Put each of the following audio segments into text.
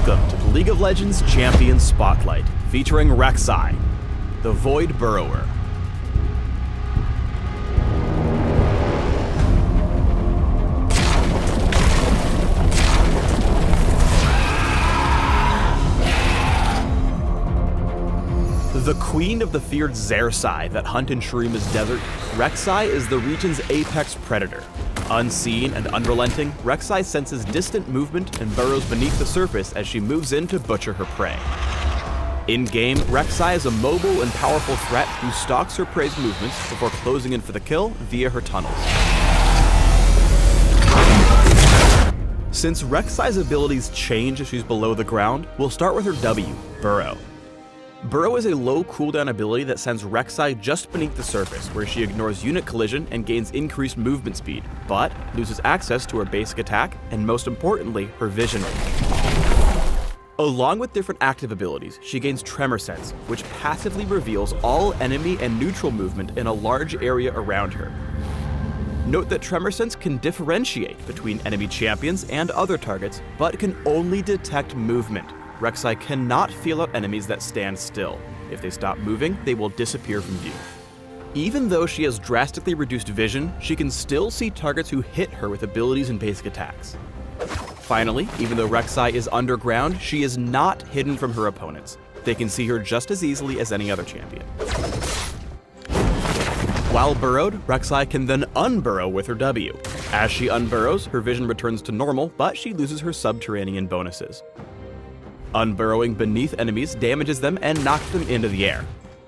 Welcome to the League of Legends Champion Spotlight, featuring Rek'Sai, the Void Burrower. The queen of the feared Rek'Sai that hunt in Shurima's desert, Rek'Sai is the region's apex predator. Unseen and unrelenting, Rek'Sai senses distant movement and burrows beneath the surface as she moves in to butcher her prey. In-game, Rek'Sai is a mobile and powerful threat who stalks her prey's movements before closing in for the kill via her tunnels. Since Rek'Sai's abilities change as she's below the ground, we'll start with her W, Burrow. Burrow is a low cooldown ability that sends Rek'Sai just beneath the surface, where she ignores unit collision and gains increased movement speed, but loses access to her basic attack and, most importantly, her vision. Along with different active abilities, she gains Tremor Sense, which passively reveals all enemy and neutral movement in a large area around her. Note that Tremor Sense can differentiate between enemy champions and other targets, but can only detect movement. Rek'Sai cannot feel out enemies that stand still. If they stop moving, they will disappear from view. Even though she has drastically reduced vision, she can still see targets who hit her with abilities and basic attacks. Finally, even though Rek'Sai is underground, she is not hidden from her opponents. They can see her just as easily as any other champion. While burrowed, Rek'Sai can then unburrow with her W. As she unburrows, her vision returns to normal, but she loses her subterranean bonuses. Unburrowing beneath enemies damages them and knocks them into the air,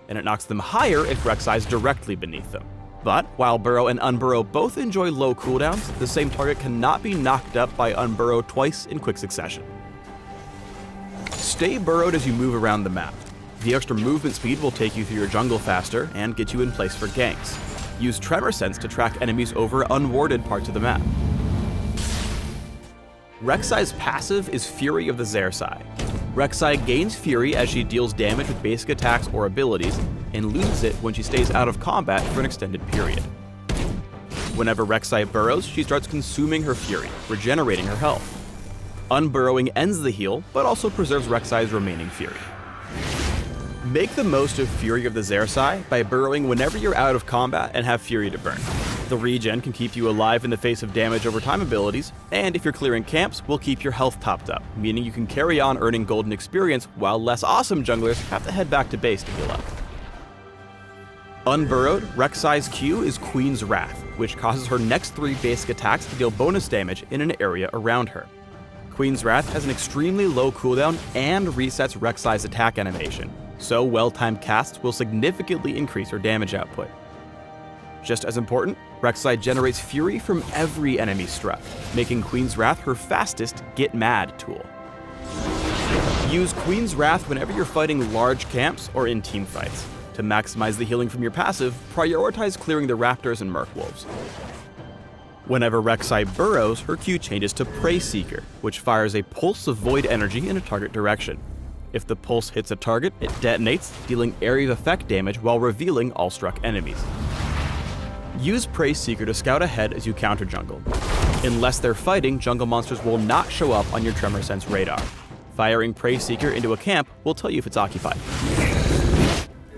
and it knocks them higher if Rek'Sai is directly beneath them. But while burrow and unburrow both enjoy low cooldowns, the same target cannot be knocked up by unburrow twice in quick succession. Stay burrowed as you move around the map. The extra movement speed will take you through your jungle faster and get you in place for ganks. Use Tremor Sense to track enemies over unwarded parts of the map. Rek'Sai's passive is Fury of the Rek'Sai. Rek'Sai gains Fury as she deals damage with basic attacks or abilities, and loses it when she stays out of combat for an extended period. Whenever Rek'Sai burrows, she starts consuming her Fury, regenerating her health. Unburrowing ends the heal, but also preserves Rek'Sai's remaining Fury. Make the most of Fury of the Rek'Sai by burrowing whenever you're out of combat and have Fury to burn. The regen can keep you alive in the face of damage over time abilities, and if you're clearing camps, will keep your health topped up, meaning you can carry on earning golden experience while less awesome junglers have to head back to base to heal up. Unburrowed, Rek'Sai's Q is Queen's Wrath, which causes her next 3 basic attacks to deal bonus damage in an area around her. Queen's Wrath has an extremely low cooldown and resets Rek'Sai's attack animation, so well-timed casts will significantly increase her damage output. Just as important, Rek'Sai generates Fury from every enemy struck, making Queen's Wrath her fastest Get Mad tool. Use Queen's Wrath whenever you're fighting large camps or in team fights. To maximize the healing from your passive, prioritize clearing the Raptors and Mercwolves. Whenever Rek'Sai burrows, her Q changes to Prey Seeker, which fires a pulse of void energy in a target direction. If the pulse hits a target, it detonates, dealing area of effect damage while revealing all struck enemies. Use Prey Seeker to scout ahead as you counter jungle. Unless they're fighting, jungle monsters will not show up on your Tremor Sense radar. Firing Prey Seeker into a camp will tell you if it's occupied.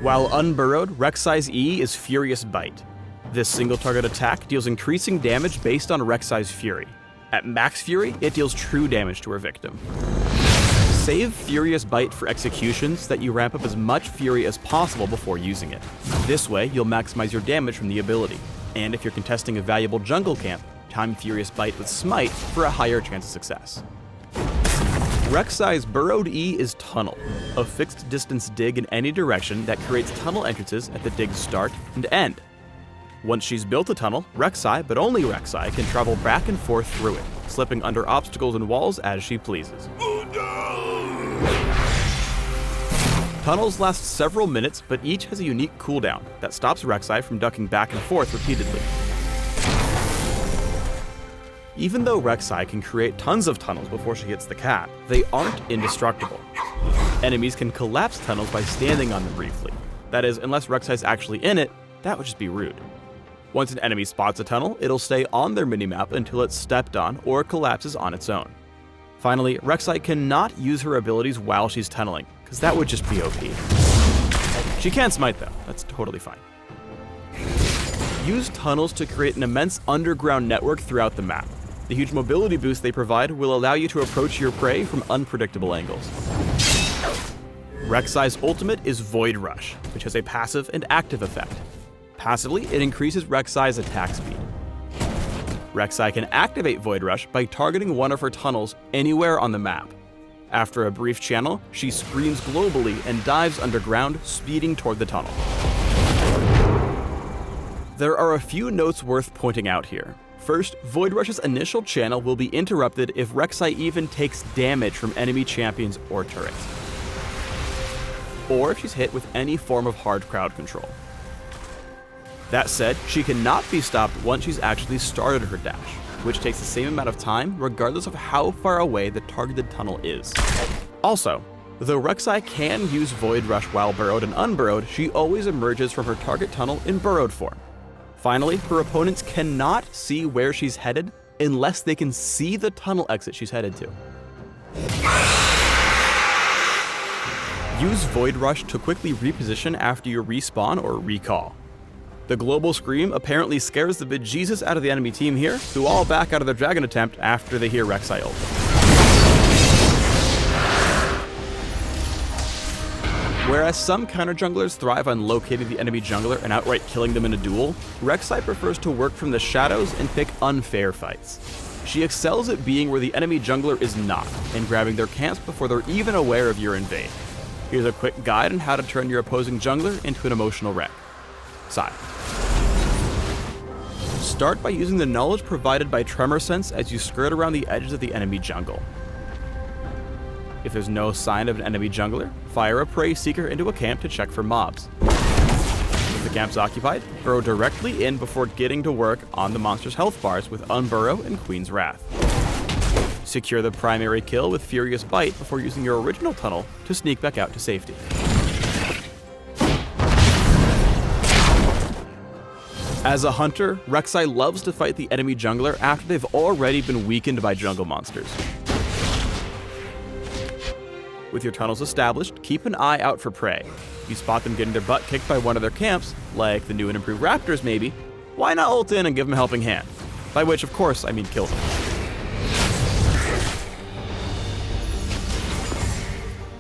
While unburrowed, Rek'Sai's E is Furious Bite. This single target attack deals increasing damage based on Rek'Sai's Fury. At max Fury, it deals true damage to her victim. Save Furious Bite for executions so that you ramp up as much Fury as possible before using it. This way, you'll maximize your damage from the ability. And if you're contesting a valuable jungle camp, time Furious Bite with Smite for a higher chance of success. Rek'Sai's burrowed E is Tunnel, a fixed distance dig in any direction that creates tunnel entrances at the dig's start and end. Once she's built a tunnel, Rek'Sai, but only Rek'Sai, can travel back and forth through it, slipping under obstacles and walls as she pleases. Tunnels last several minutes, but each has a unique cooldown that stops Rek'Sai from ducking back and forth repeatedly. Even though Rek'Sai can create tons of tunnels before she hits the cap, they aren't indestructible. Enemies can collapse tunnels by standing on them briefly. That is, unless Rek'Sai's actually in it, that would just be rude. Once an enemy spots a tunnel, it'll stay on their minimap until it's stepped on or collapses on its own. Finally, Rek'Sai cannot use her abilities while she's tunneling, because that would just be OP. She can smite though, that's totally fine. Use tunnels to create an immense underground network throughout the map. The huge mobility boost they provide will allow you to approach your prey from unpredictable angles. Rek'Sai's ultimate is Void Rush, which has a passive and active effect. Passively, it increases Rek'Sai's attack speed. Rek'Sai can activate Void Rush by targeting one of her tunnels anywhere on the map. After a brief channel, she screams globally and dives underground, speeding toward the tunnel. There are a few notes worth pointing out here. First, Void Rush's initial channel will be interrupted if Rek'Sai even takes damage from enemy champions or turrets, or if she's hit with any form of hard crowd control. That said, she cannot be stopped once she's actually started her dash, which takes the same amount of time regardless of how far away the targeted tunnel is. Also, though Rek'Sai can use Void Rush while burrowed and unburrowed, she always emerges from her target tunnel in burrowed form. Finally, her opponents cannot see where she's headed unless they can see the tunnel exit she's headed to. Use Void Rush to quickly reposition after you respawn or recall. The global scream apparently scares the bejesus out of the enemy team here, who all back out of their dragon attempt after they hear Rek'Sai ult. Whereas some counter junglers thrive on locating the enemy jungler and outright killing them in a duel, Rek'Sai prefers to work from the shadows and pick unfair fights. She excels at being where the enemy jungler is not, and grabbing their camps before they're even aware of your invade. Here's a quick guide on how to turn your opposing jungler into an emotional wreck. Rek'Sai. Start by using the knowledge provided by Tremor Sense as you skirt around the edges of the enemy jungle. If there's no sign of an enemy jungler, fire a prey seeker into a camp to check for mobs. If the camp's occupied, burrow directly in before getting to work on the monster's health bars with Unburrow and Queen's Wrath. Secure the primary kill with Furious Bite before using your original tunnel to sneak back out to safety. As a hunter, Rek'Sai loves to fight the enemy jungler after they've already been weakened by jungle monsters. With your tunnels established, keep an eye out for prey. If you spot them getting their butt kicked by one of their camps, like the new and improved raptors maybe, why not ult in and give them a helping hand? By which, of course, I mean kill them.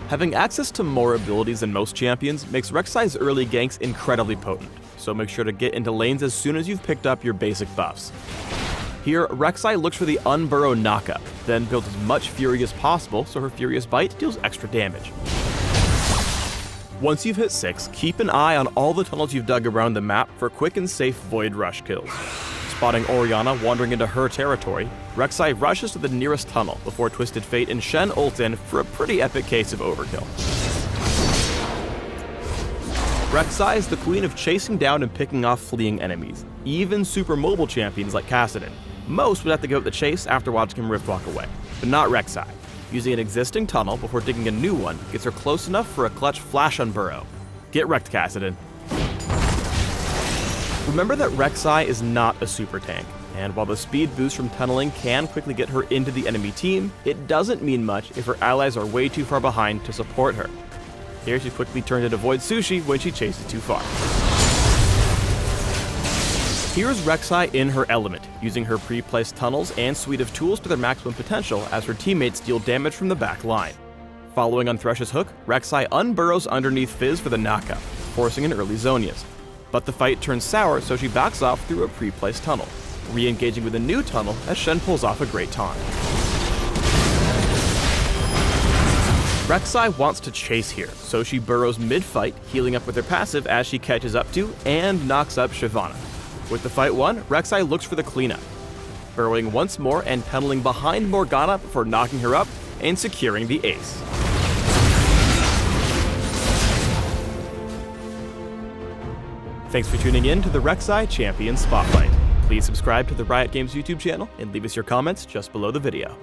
Having access to more abilities than most champions makes Rek'Sai's early ganks incredibly potent, so make sure to get into lanes as soon as you've picked up your basic buffs. Here, Rek'Sai looks for the Unburrow knockup, then builds as much Fury as possible so her Furious Bite deals extra damage. Once you've hit 6, keep an eye on all the tunnels you've dug around the map for quick and safe Void Rush kills. Spotting Orianna wandering into her territory, Rek'Sai rushes to the nearest tunnel before Twisted Fate and Shen ult in for a pretty epic case of overkill. Rek'Sai is the queen of chasing down and picking off fleeing enemies, even super mobile champions like Kassadin. Most would have to give up the chase after watching him rift walk away, but not Rek'Sai. Using an existing tunnel before digging a new one gets her close enough for a clutch flash on Burrow. Get wrecked, Kassadin. Remember that Rek'Sai is not a super tank, and while the speed boost from tunneling can quickly get her into the enemy team, it doesn't mean much if her allies are way too far behind to support her. Here she quickly turns into Void Sushi when she chases too far. Here's Rek'Sai in her element, using her pre-placed tunnels and suite of tools to their maximum potential as her teammates deal damage from the back line. Following on Thresh's hook, Rek'Sai unburrows underneath Fizz for the knockout, forcing an early Zhonya's. But the fight turns sour, so she backs off through a pre-placed tunnel, re-engaging with a new tunnel as Shen pulls off a great taunt. Rek'Sai wants to chase here, so she burrows mid-fight, healing up with her passive as she catches up to and knocks up Shyvana. With the fight won, Rek'Sai looks for the cleanup, burrowing once more and tunneling behind Morgana before knocking her up and securing the ace. Thanks for tuning in to the Rek'Sai Champion Spotlight. Please subscribe to the Riot Games YouTube channel and leave us your comments just below the video.